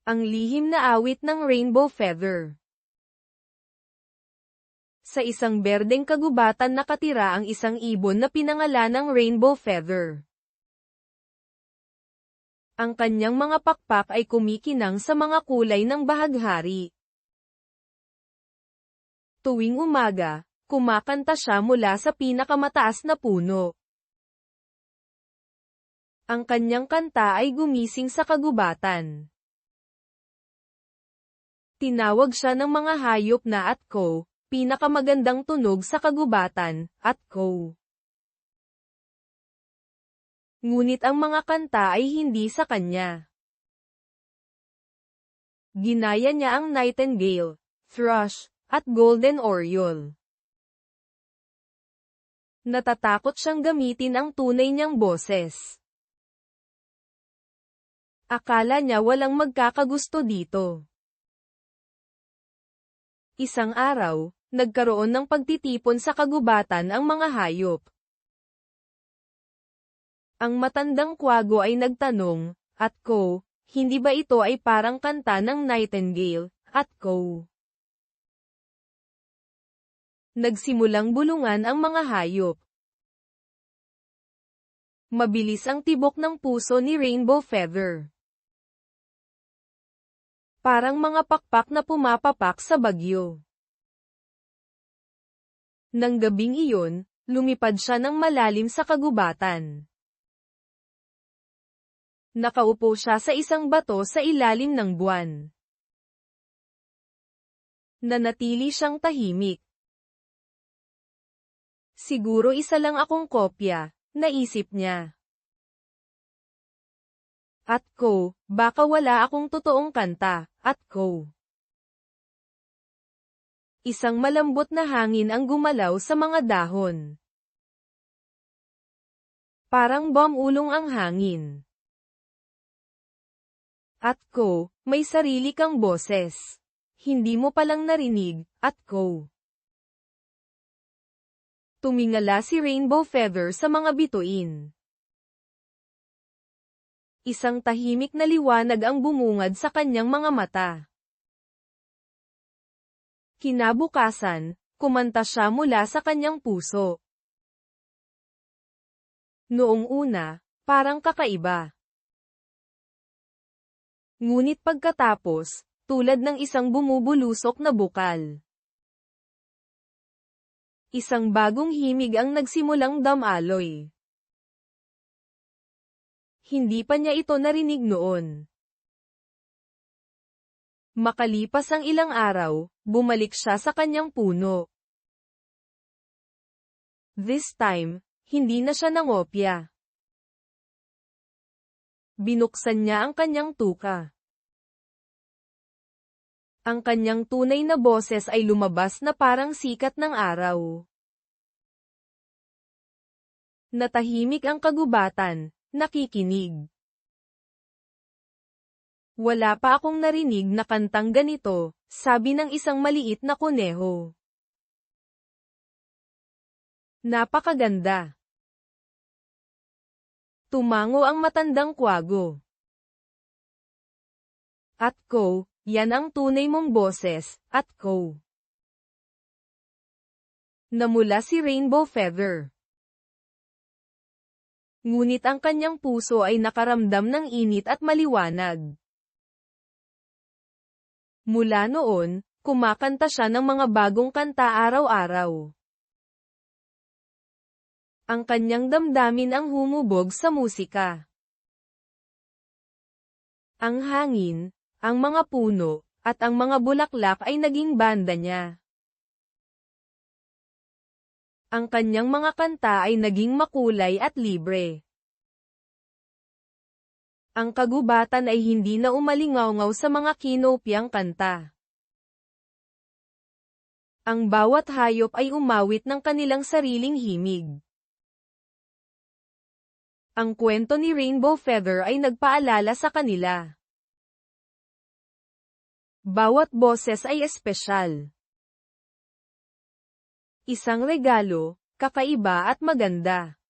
Ang lihim na awit ng Rainbow Feather. Sa isang berdeng kagubatan nakatira ang isang ibon na pinangalanang Rainbow Feather. Ang kanyang mga pakpak ay kumikinang sa mga kulay ng bahaghari. Tuwing umaga, kumakanta siya mula sa pinakamataas na puno. Ang kanyang kanta ay gumising sa kagubatan. Tinawag siya ng mga hayop na Atco, pinakamagandang tunog sa kagubatan, Atco. Ngunit ang mga kanta ay hindi sa kanya. Ginaya niya ang nightingale, thrush, at golden oriole. Natatakot siyang gamitin ang tunay niyang boses. Akala niya walang magkakagusto dito. Isang araw, nagkaroon ng pagtitipon sa kagubatan ang mga hayop. Ang matandang kwago ay nagtanong, Atco, hindi ba ito ay parang kanta ng nightingale, Atco? Nagsimulang bulungan ang mga hayop. Mabilis ang tibok ng puso ni Rainbow Feather. Parang mga pakpak na pumapapak sa bagyo. Nang gabing iyon, lumipad siya ng malalim sa kagubatan. Nakaupo siya sa isang bato sa ilalim ng buwan. Nanatili siyang tahimik. Siguro isa lang akong kopya, naisip niya. Atco, baka wala akong totoong kanta, Atco. Isang malambot na hangin ang gumalaw sa mga dahon. Parang bomulong ang hangin. Atco, may sarili kang boses. Hindi mo palang narinig, Atco. Tumingala si Rainbow Feather sa mga bituin. Isang tahimik na liwanag ang bumungad sa kanyang mga mata. Kinabukasan, kumanta siya mula sa kanyang puso. Noong una, parang kakaiba. Ngunit pagkatapos, tulad ng isang bumubulusok na bukal. Isang bagong himig ang nagsimulang damaloy. Hindi pa niya ito narinig noon. Makalipas ang ilang araw, bumalik siya sa kanyang puno. This time, hindi na siya nangopya. Binuksan niya ang kanyang tuka. Ang kanyang tunay na boses ay lumabas na parang sikat ng araw. Natahimik ang kagubatan, nakikinig. Wala pa akong narinig na kantang ganito, sabi ng isang maliit na kuneho. Napakaganda. Tumango ang matandang kwago. Atco, yan ang tunay mong boses, Atco. Namula si Rainbow Feather. Ngunit ang kanyang puso ay nakaramdam ng init at maliwanag. Mula noon, kumakanta siya ng mga bagong kanta araw-araw. Ang kanyang damdamin ang humubog sa musika. Ang hangin, ang mga puno, at ang mga bulaklak ay naging banda niya. Ang kanyang mga kanta ay naging makulay at libre. Ang kagubatan ay hindi na umalingaw-ngaw sa mga kinopyang kanta. Ang bawat hayop ay umawit ng kanilang sariling himig. Ang kwento ni Rainbow Feather ay nagpaalala sa kanila. Bawat boses ay espesyal. Isang regalo, kakaiba at maganda.